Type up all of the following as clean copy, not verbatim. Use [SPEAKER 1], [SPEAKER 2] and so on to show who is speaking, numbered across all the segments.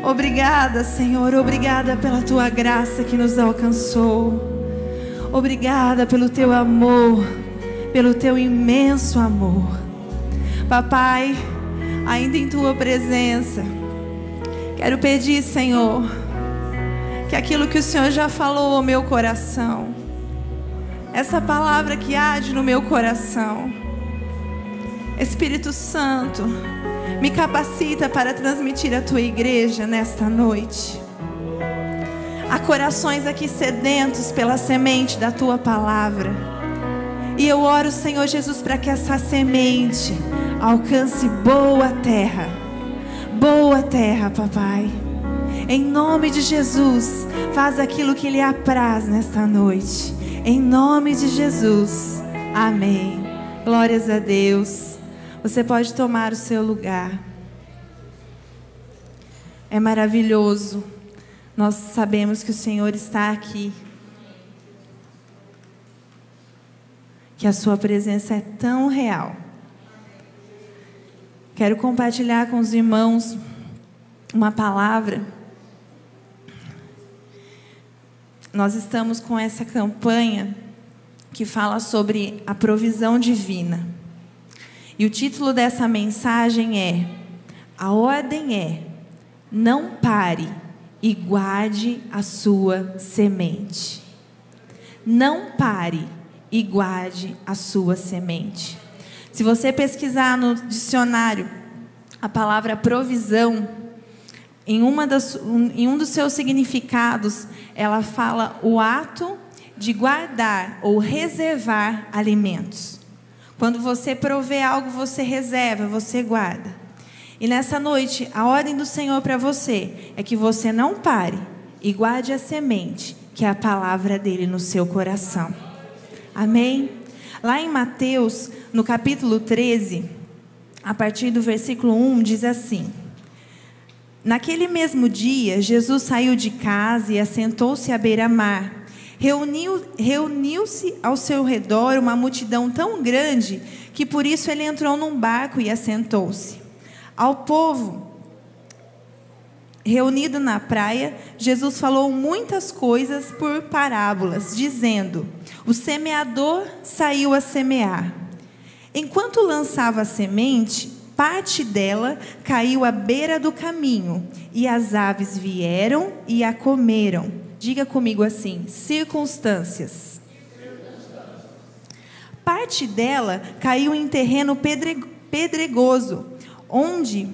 [SPEAKER 1] Obrigada, Senhor, obrigada pela Tua graça que nos alcançou. Obrigada pelo Teu amor, pelo Teu imenso amor. Papai, ainda em Tua presença, quero pedir, Senhor, que aquilo que o Senhor já falou ao meu coração, essa palavra que arde no meu coração, Espírito Santo, me capacita para transmitir à Tua igreja nesta noite. Há corações aqui sedentos pela semente da Tua palavra. E eu oro, Senhor Jesus, para que essa semente alcance boa terra. Boa terra, papai. Em nome de Jesus, faz aquilo que lhe apraz nesta noite. Em nome de Jesus. Amém. Glórias a Deus. Você pode tomar o seu lugar. É maravilhoso. Nós sabemos que o Senhor está aqui. Que a sua presença é tão real. Quero compartilhar com os irmãos uma palavra. Nós estamos com essa campanha que fala sobre a provisão divina. E o título dessa mensagem é: a ordem é: não pare e guarde a sua semente. Não pare e guarde a sua semente. Se você pesquisar no dicionário a palavra provisão, em um dos seus significados, ela fala o ato de guardar ou reservar alimentos. Quando você provê algo, você reserva, você guarda. E nessa noite, a ordem do Senhor para você é que você não pare e guarde a semente, que é a palavra dele no seu coração. Amém? Lá em Mateus, no capítulo 13, a partir do versículo 1, diz assim: naquele mesmo dia, Jesus saiu de casa e assentou-se à beira-mar. Reuniu-se ao seu redor uma multidão tão grande que por isso ele entrou num barco e assentou-se. Ao povo reunido na praia, Jesus falou muitas coisas por parábolas, dizendo: o semeador saiu a semear. Enquanto lançava a semente, parte dela caiu à beira do caminho, e as aves vieram e a comeram. Diga comigo assim: circunstâncias. Parte dela caiu em terreno pedregoso, onde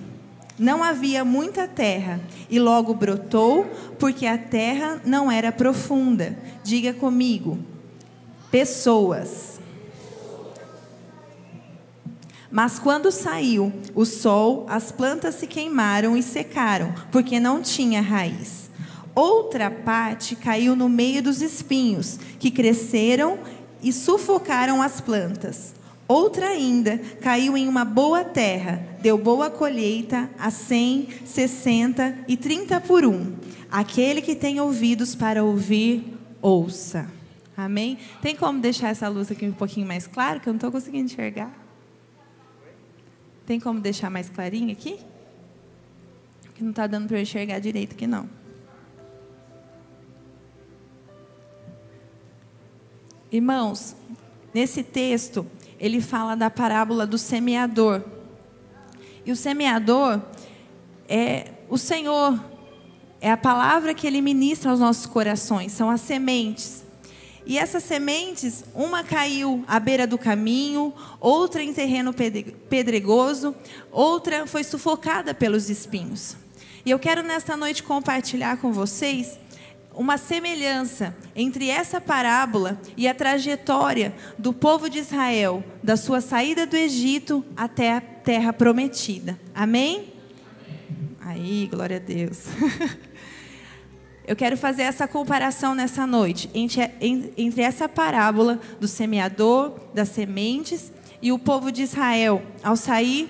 [SPEAKER 1] não havia muita terra, e logo brotou, porque a terra não era profunda. Diga comigo: pessoas. Mas quando saiu o sol, as plantas se queimaram e secaram, porque não tinha raiz. Outra parte caiu no meio dos espinhos, que cresceram e sufocaram as plantas. Outra ainda caiu em uma boa terra, deu boa colheita a 100, 60 e 30 por um. Aquele que tem ouvidos para ouvir, ouça. Amém? Tem como deixar essa luz aqui um pouquinho mais clara, que eu não estou conseguindo enxergar? Tem como deixar mais clarinho aqui? Que não está dando para eu enxergar direito aqui, não. Irmãos, nesse texto, ele fala da parábola do semeador. E o semeador é o Senhor, é a palavra que Ele ministra aos nossos corações, são as sementes. E essas sementes, uma caiu à beira do caminho, outra em terreno pedregoso, outra foi sufocada pelos espinhos. E eu quero nesta noite compartilhar com vocês uma semelhança entre essa parábola e a trajetória do povo de Israel, da sua saída do Egito até a terra prometida. Amém? Aí, glória a Deus. Eu quero fazer essa comparação nessa noite, entre essa parábola do semeador, das sementes, e o povo de Israel, ao sair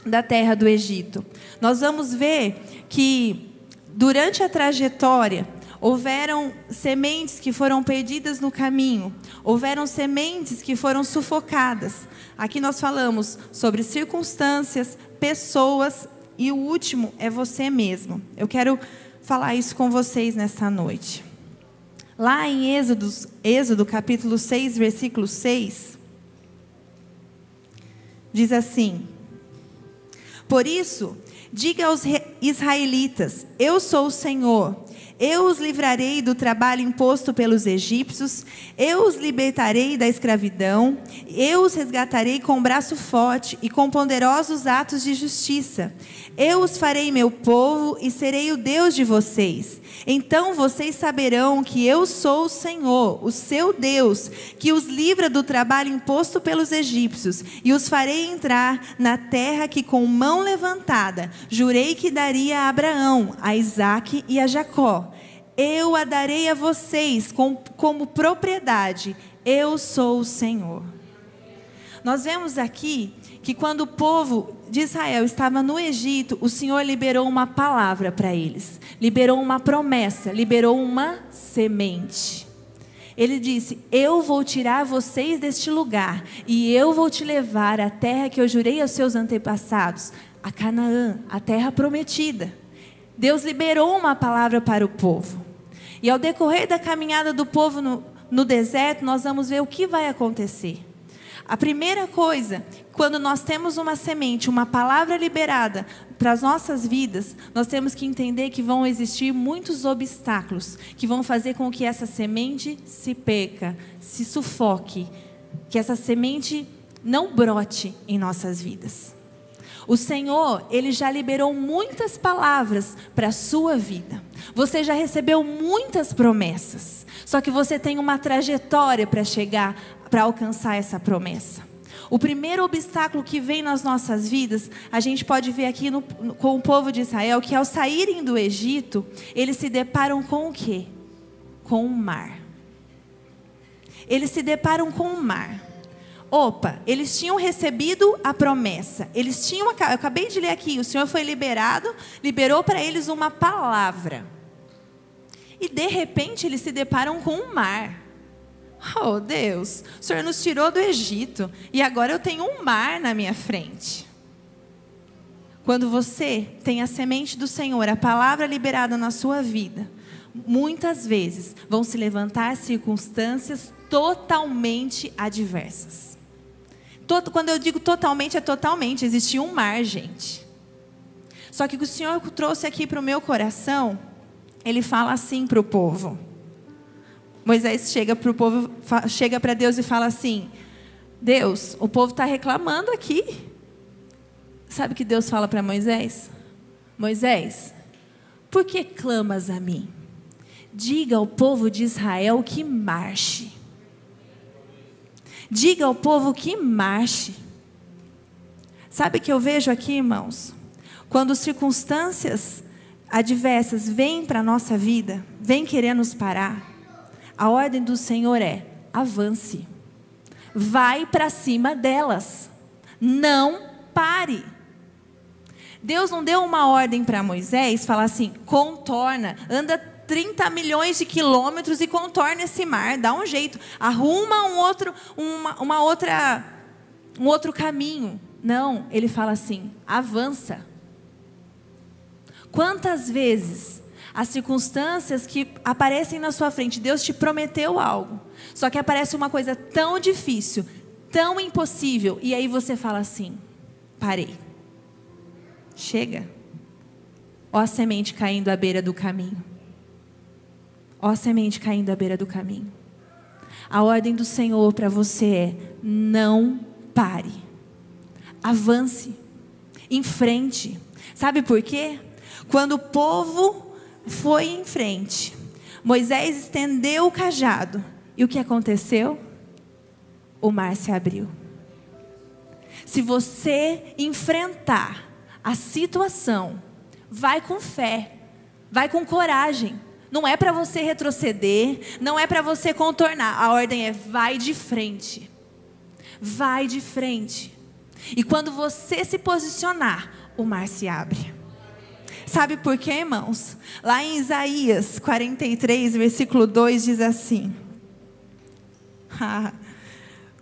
[SPEAKER 1] da terra do Egito. Nós vamos ver que, durante a trajetória, houveram sementes que foram perdidas no caminho, houveram sementes que foram sufocadas. Aqui nós falamos sobre circunstâncias, pessoas E o último é você mesmo. Eu quero falar isso com vocês nesta noite. Lá em Êxodo capítulo 6, versículo 6, diz assim: por isso, diga aos israelitas: eu sou o Senhor. Eu os livrarei do trabalho imposto pelos egípcios, eu os libertarei da escravidão, eu os resgatarei com braço forte e com poderosos atos de justiça. Eu os farei meu povo e serei o Deus de vocês. Então vocês saberão que eu sou o Senhor, o seu Deus, que os livra do trabalho imposto pelos egípcios, e os farei entrar na terra que com mão levantada jurei que daria a Abraão, a Isaque e a Jacó. Eu a darei a vocês como propriedade. Eu sou o Senhor. Nós vemos aqui que quando o povo de Israel estava no Egito, o Senhor liberou uma palavra para eles. Liberou uma promessa, liberou uma semente. Ele disse: eu vou tirar vocês deste lugar e eu vou te levar à terra que eu jurei aos seus antepassados, a Canaã, a terra prometida. Deus liberou uma palavra para o povo. E ao decorrer da caminhada do povo no deserto, nós vamos ver o que vai acontecer. A primeira coisa, quando nós temos uma semente, uma palavra liberada para as nossas vidas, nós temos que entender que vão existir muitos obstáculos que vão fazer com que essa semente se perca, se sufoque, que essa semente não brote em nossas vidas. O Senhor, Ele já liberou muitas palavras para a sua vida. Você já recebeu muitas promessas. Só que você tem uma trajetória para chegar, para alcançar essa promessa. O primeiro obstáculo que vem nas nossas vidas, a gente pode ver aqui com o povo de Israel, que ao saírem do Egito, eles se deparam com o quê? Com o mar. Eles se deparam com o mar. Opa, eles tinham recebido a promessa. Eu acabei de ler aqui, o Senhor foi liberou para eles uma palavra. E de repente eles se deparam com um mar. Oh Deus, o Senhor nos tirou do Egito e agora eu tenho um mar na minha frente. Quando você tem a semente do Senhor, a palavra liberada na sua vida, muitas vezes vão se levantar circunstâncias totalmente adversas. Quando eu digo totalmente, é totalmente. Existia um mar, gente. Só que o Senhor trouxe aqui para o meu coração, Ele fala assim para o povo. Moisés chega para Deus e fala assim: Deus, o povo está reclamando aqui. Sabe o que Deus fala para Moisés? Moisés, por que clamas a mim? Diga ao povo de Israel que marche. Diga ao povo que marche. Sabe o que eu vejo aqui, irmãos? Quando circunstâncias adversas vêm para a nossa vida, vêm querer nos parar, a ordem do Senhor é: avance. Vai para cima delas. Não pare. Deus não deu uma ordem para Moisés, falar assim: contorna, anda 30 milhões de quilômetros e contorna esse mar, dá um jeito, arruma um outro caminho. Não, ele fala assim: avança. Quantas vezes as circunstâncias que aparecem na sua frente, Deus te prometeu algo, só que aparece uma coisa tão difícil, tão impossível, e aí você fala assim: parei, chega. Ó a semente caindo à beira do caminho. Ó a semente caindo à beira do caminho. A ordem do Senhor para você é: não pare. Avance. Em frente. Sabe por quê? Quando o povo foi em frente, Moisés estendeu o cajado. E o que aconteceu? O mar se abriu. Se você enfrentar a situação, vai com fé, vai com coragem. Não é para você retroceder, não é para você contornar. A ordem é: vai de frente. Vai de frente. E quando você se posicionar, o mar se abre. Sabe por quê, irmãos? Lá em Isaías 43, versículo 2, diz assim: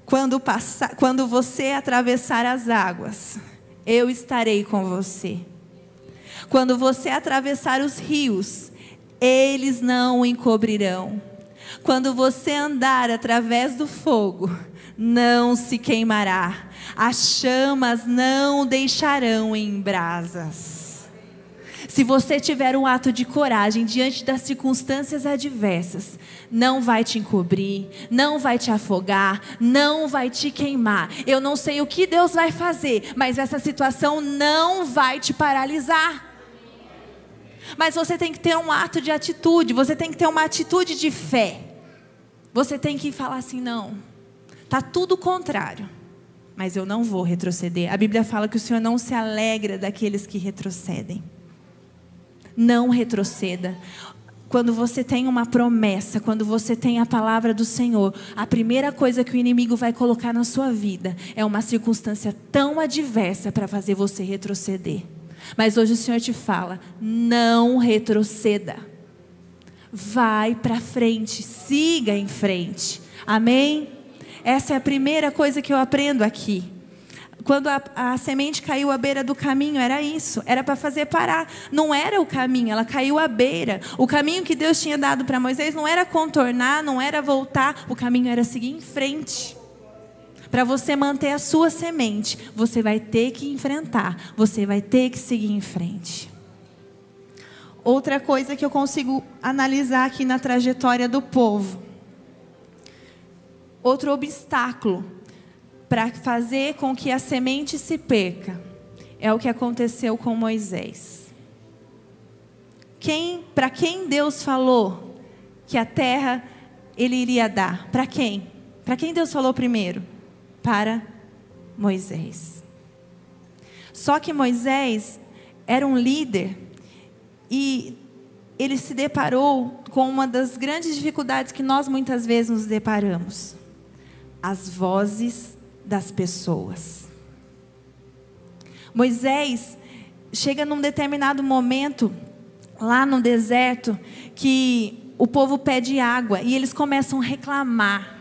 [SPEAKER 1] quando você atravessar as águas, eu estarei com você. Quando você atravessar os rios, eles não o encobrirão. Quando você andar através do fogo, não se queimará. As chamas não o deixarão em brasas. Se você tiver um ato de coragem diante das circunstâncias adversas, não vai te encobrir, não vai te afogar, não vai te queimar. Eu não sei o que Deus vai fazer, mas essa situação não vai te paralisar. Mas você tem que ter um ato de atitude, você tem que ter uma atitude de fé. Você tem que falar assim, não, está tudo contrário, mas eu não vou retroceder. A Bíblia fala que o Senhor não se alegra daqueles que retrocedem. Não retroceda. Quando você tem uma promessa, quando você tem a palavra do Senhor, a primeira coisa que o inimigo vai colocar na sua vida é uma circunstância tão adversa para fazer você retroceder. Mas hoje o Senhor te fala, não retroceda. Vai para frente, siga em frente. Amém? Essa é a primeira coisa que eu aprendo aqui. Quando a semente caiu à beira do caminho, era isso. Era para fazer parar. Não era o caminho, ela caiu à beira. O caminho que Deus tinha dado para Moisés não era contornar, não era voltar. O caminho era seguir em frente. Para você manter a sua semente, você vai ter que enfrentar. Você vai ter que seguir em frente. Outra coisa que eu consigo analisar aqui na trajetória do povo. Outro obstáculo para fazer com que a semente se perca, é o que aconteceu com Moisés. Para quem Deus falou que a terra Ele iria dar? Para quem? Para quem Deus falou primeiro? Para Moisés. Só que Moisés era um líder e ele se deparou com uma das grandes dificuldades que nós muitas vezes nos deparamos. As vozes das pessoas. Moisés chega num determinado momento lá no deserto que o povo pede água e eles começam a reclamar.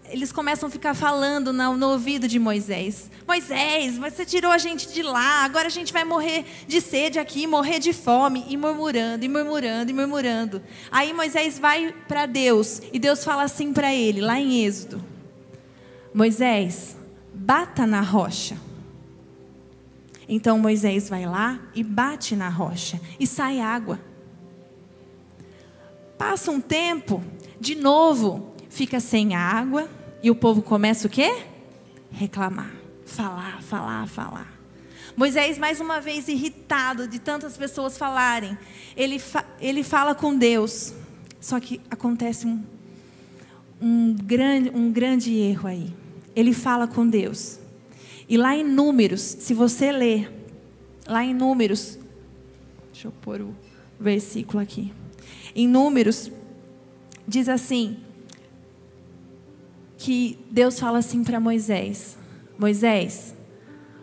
[SPEAKER 1] Eles começam a ficar falando no ouvido de Moisés. Moisés, você tirou a gente de lá, agora a gente vai morrer de sede aqui, morrer de fome. E murmurando, e murmurando, e murmurando. Aí Moisés vai para Deus e Deus fala assim para ele, lá em Êxodo. Moisés, bata na rocha. Então Moisés vai lá e bate na rocha e sai água. Passa um tempo, de novo, fica sem água e o povo começa o quê? Reclamar, falar. Moisés, mais uma vez irritado de tantas pessoas falarem, ele fala com Deus. Só que acontece um grande erro aí. Ele fala com Deus. E lá em Números, se você ler, lá em Números, deixa eu pôr o versículo aqui. Em Números, diz assim, que Deus fala assim para Moisés. Moisés,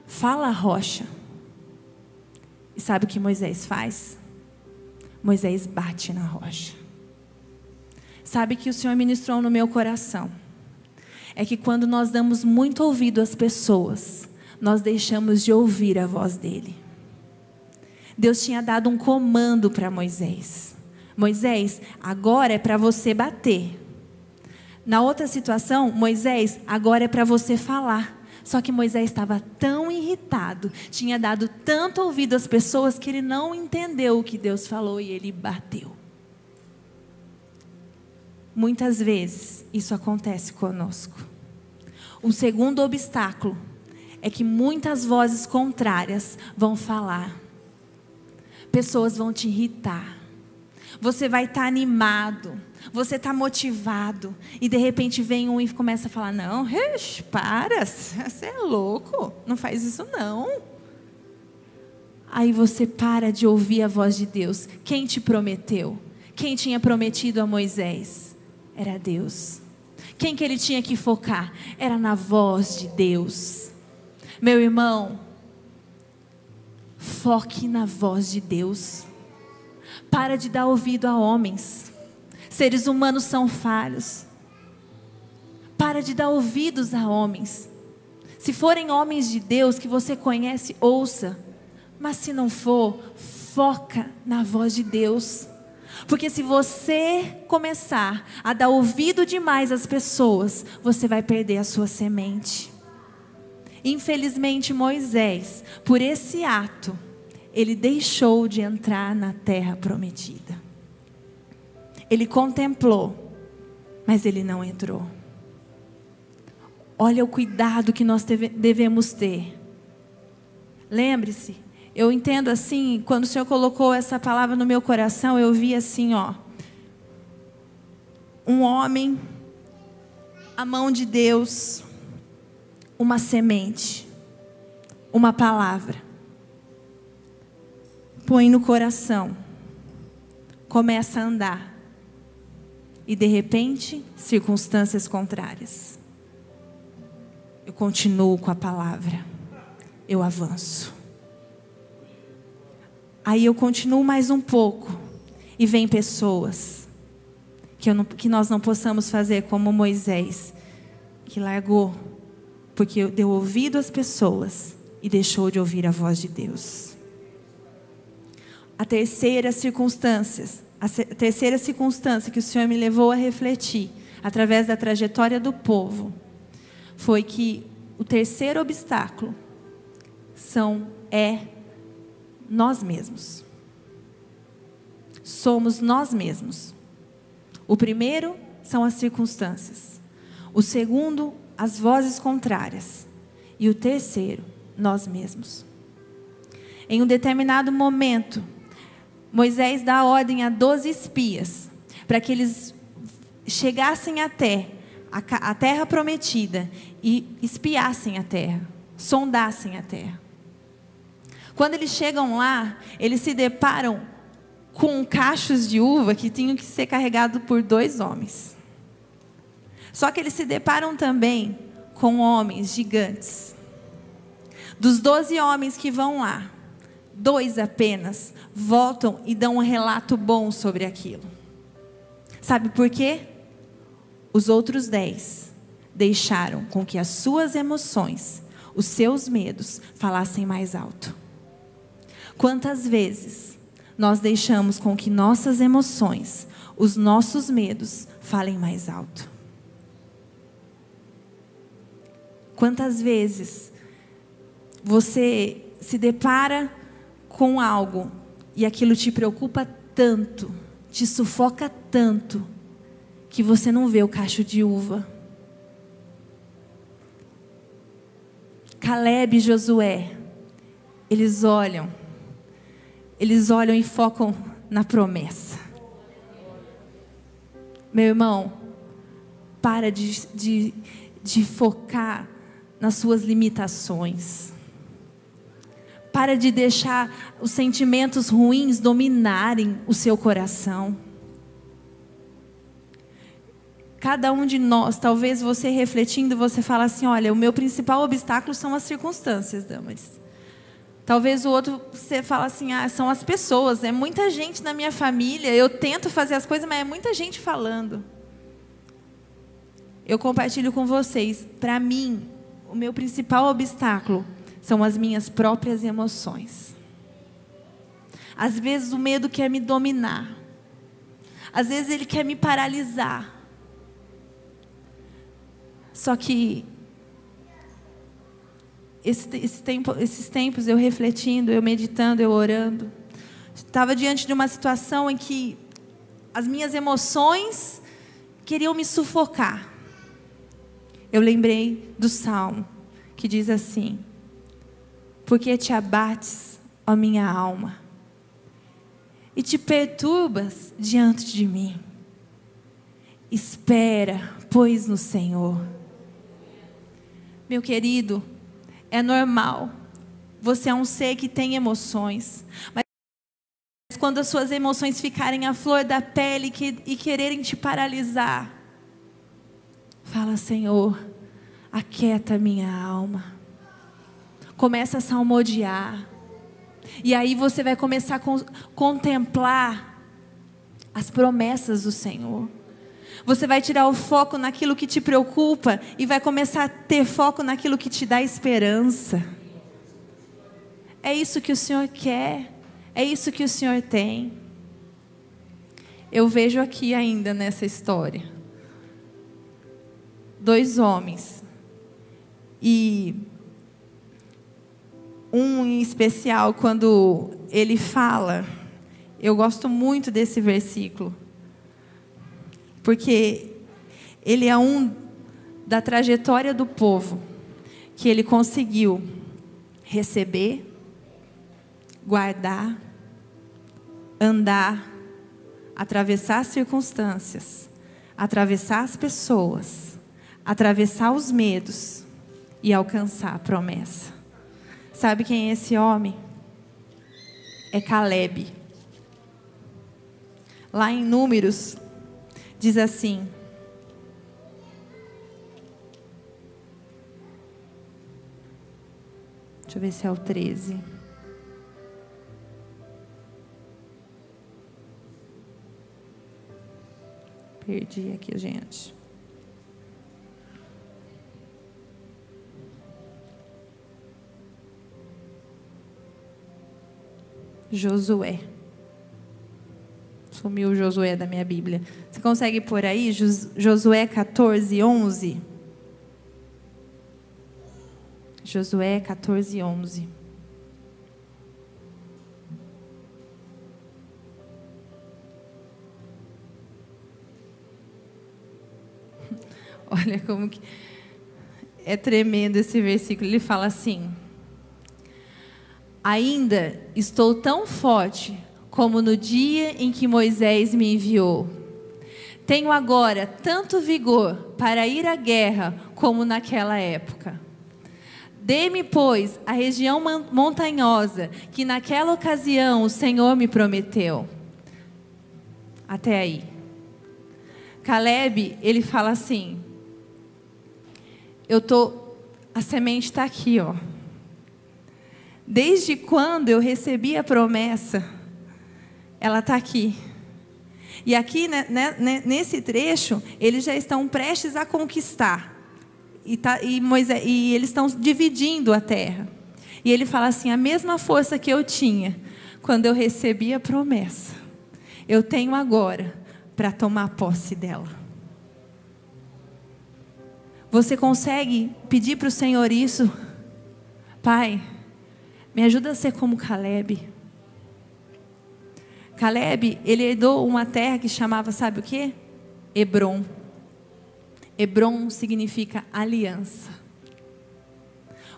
[SPEAKER 1] fala a rocha. E sabe o que Moisés faz? Moisés bate na rocha. Sabe que o Senhor ministrou no meu coração. É que quando nós damos muito ouvido às pessoas, nós deixamos de ouvir a voz dele. Deus tinha dado um comando para Moisés. Moisés, agora é para você bater. Na outra situação, Moisés, agora é para você falar. Só que Moisés estava tão irritado, tinha dado tanto ouvido às pessoas, que ele não entendeu o que Deus falou e ele bateu. Muitas vezes isso acontece conosco. O segundo obstáculo é que muitas vozes contrárias vão falar. Pessoas vão te irritar. Você vai estar animado, você está motivado e de repente vem um e começa a falar, não, para, você é louco, não faz isso não. Aí você para de ouvir a voz de Deus. Quem te prometeu? Quem tinha prometido a Moisés? Era Deus. Quem que ele tinha que focar? Era na voz de Deus. Meu irmão, foque na voz de Deus. Para de dar ouvido a homens. Seres humanos são falhos. Para de dar ouvidos a homens. Se forem homens de Deus que você conhece, ouça. Mas se não for, foca na voz de Deus. Porque se você começar a dar ouvido demais às pessoas, você vai perder a sua semente. Infelizmente, Moisés, por esse ato, ele deixou de entrar na terra prometida. Ele contemplou, mas ele não entrou. Olha o cuidado que nós devemos ter. Lembre-se, eu entendo assim, quando o Senhor colocou essa palavra no meu coração, eu vi assim, um homem, a mão de Deus, uma semente, uma palavra, põe no coração, começa a andar, e de repente, circunstâncias contrárias. Eu continuo com a palavra, eu avanço. Aí eu continuo mais um pouco, e vem pessoas, que nós não possamos fazer como Moisés, que largou, porque deu ouvido às pessoas, e deixou de ouvir a voz de Deus. A terceira circunstância que o Senhor me levou a refletir, através da trajetória do povo, foi que o terceiro obstáculo é nós mesmos. Somos nós mesmos. O primeiro são as circunstâncias. O segundo, as vozes contrárias. E o terceiro, nós mesmos. Em um determinado momento, Moisés dá ordem a 12 espias, para que eles chegassem até a terra prometida e espiassem a terra, sondassem a terra. Quando eles chegam lá, eles se deparam com cachos de uva que tinham que ser carregados por 2 homens. Só que eles se deparam também com homens gigantes. Dos 12 homens que vão lá, 2 apenas voltam e dão um relato bom sobre aquilo. Sabe por quê? Os outros 10 deixaram com que as suas emoções, os seus medos, falassem mais alto. Quantas vezes nós deixamos com que nossas emoções, os nossos medos, falem mais alto? Quantas vezes você se depara com algo e aquilo te preocupa tanto, te sufoca tanto, que você não vê o cacho de uva? Caleb e Josué, eles olham e focam na promessa. Meu irmão, para de focar nas suas limitações. Para de deixar os sentimentos ruins dominarem o seu coração. Cada um de nós, talvez você refletindo, você fala assim, olha, o meu principal obstáculo são as circunstâncias, Damaris. Talvez o outro, você fala assim, são as pessoas, é muita gente na minha família, eu tento fazer as coisas, mas é muita gente falando. Eu compartilho com vocês, para mim, o meu principal obstáculo são as minhas próprias emoções. Às vezes o medo quer me dominar. Às vezes ele quer me paralisar. Só que esses tempos eu refletindo, eu meditando, eu orando, estava diante de uma situação em que as minhas emoções queriam me sufocar. Eu lembrei do Salmo que diz assim: porque te abates, ó minha alma, e te perturbas diante de mim. Espera, pois, no Senhor. Meu querido, é normal. Você é um ser que tem emoções. Mas quando as suas emoções ficarem à flor da pele e quererem te paralisar, fala: Senhor, aquieta minha alma. Começa a salmodiar. E aí você vai começar a contemplar as promessas do Senhor. Você vai tirar o foco naquilo que te preocupa e vai começar a ter foco naquilo que te dá esperança. É isso que o Senhor quer, é isso que o Senhor tem. Eu vejo aqui ainda nessa história 2 homens, e um em especial, quando ele fala, eu gosto muito desse versículo, porque ele é da trajetória do povo, que ele conseguiu receber, guardar, andar, atravessar as circunstâncias, atravessar as pessoas, atravessar os medos e alcançar a promessa. Sabe quem é esse homem? É Caleb. Lá em Números, diz assim: deixa eu ver se é o 13. Perdi aqui, gente. Josué. Sumiu o Josué da minha Bíblia. Você consegue pôr aí Josué 14:11? Josué 14:11. Olha como que é tremendo esse versículo. Ele fala assim: ainda estou tão forte como no dia em que Moisés me enviou. Tenho agora tanto vigor para ir à guerra como naquela época. Dê-me, pois, a região montanhosa que naquela ocasião o Senhor me prometeu. Até aí. Caleb, ele fala assim: a semente está aqui, ó. Desde quando eu recebi a promessa, ela está aqui. E aqui, nesse trecho, eles já estão prestes a conquistar. E eles estão dividindo a terra. E ele fala assim: a mesma força que eu tinha quando eu recebi a promessa, eu tenho agora para tomar posse dela. Você consegue pedir para o Senhor isso? Pai, me ajuda a ser como Caleb. Caleb, ele herdou uma terra que chamava, sabe o quê? Hebron. Hebron significa aliança.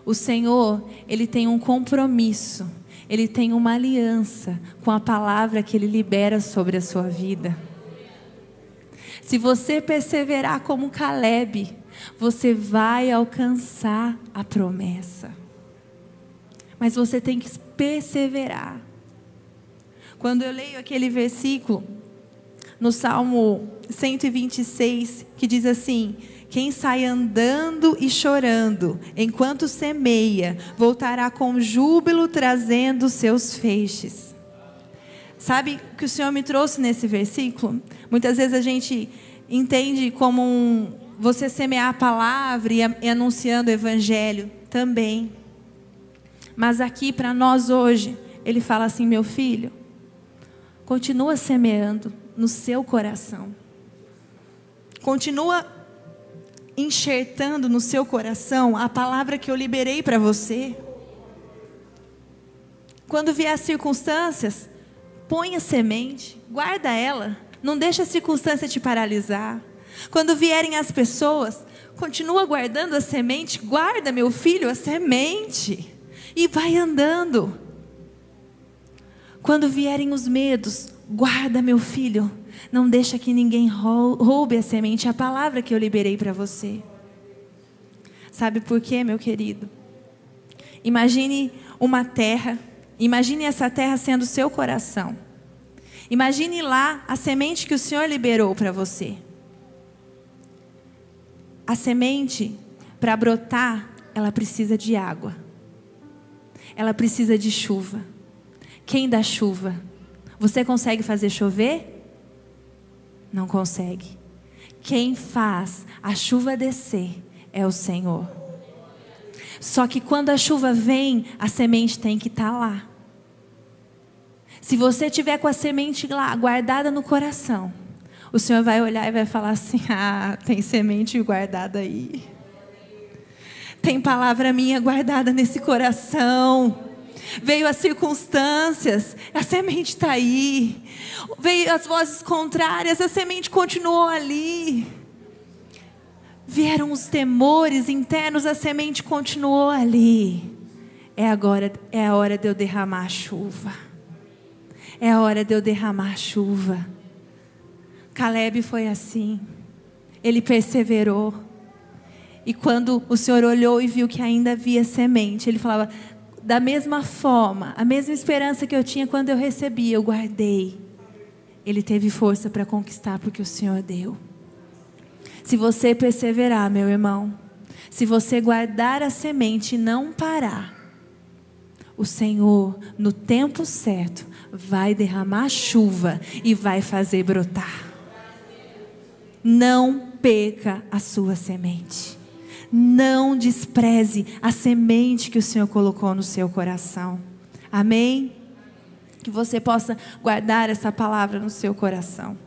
[SPEAKER 1] O Senhor, Ele tem um compromisso, Ele tem uma aliança com a palavra que Ele libera sobre a sua vida. Se você perseverar como Caleb, você vai alcançar a promessa. Mas você tem que perseverar. Quando eu leio aquele versículo no Salmo 126, que diz assim: quem sai andando e chorando, enquanto semeia, voltará com júbilo trazendo seus feixes. Sabe o que o Senhor me trouxe nesse versículo? Muitas vezes a gente entende como você semear a palavra e anunciando o evangelho também. Mas aqui para nós hoje, Ele fala assim: meu filho, continua semeando no seu coração. Continua enxertando no seu coração a palavra que eu liberei para você. Quando vier as circunstâncias, põe a semente, guarda ela, não deixa a circunstância te paralisar. Quando vierem as pessoas, continua guardando a semente, guarda, meu filho, a semente, e vai andando. Quando vierem os medos, guarda, meu filho, não deixa que ninguém roube a semente, a palavra que eu liberei para você. Sabe por quê, meu querido? Imagine uma terra, imagine essa terra sendo o seu coração. Imagine lá a semente que o Senhor liberou para você. A semente, para brotar, ela precisa de água. Ela precisa de chuva. Quem dá chuva? Você consegue fazer chover? Não consegue. Quem faz a chuva descer é o Senhor. Só que quando a chuva vem, a semente tem que estar lá. Se você tiver com a semente lá, guardada no coração, o Senhor vai olhar e vai falar assim: ah, tem semente guardada aí. Tem palavra minha guardada nesse coração. Veio as circunstâncias, a semente está aí. Veio as vozes contrárias, a semente continuou ali. Vieram os temores internos, a semente continuou ali. É a hora de eu derramar a chuva. É a hora de eu derramar a chuva. Caleb foi assim. Ele perseverou. E quando o Senhor olhou e viu que ainda havia semente, ele falava: da mesma forma, a mesma esperança que eu tinha quando eu recebi, eu guardei. Ele teve força para conquistar porque o Senhor deu. Se você perseverar, meu irmão, se você guardar a semente e não parar, o Senhor, no tempo certo, vai derramar chuva e vai fazer brotar. Não perca a sua semente. Não despreze a semente que o Senhor colocou no seu coração. Amém? Que você possa guardar essa palavra no seu coração.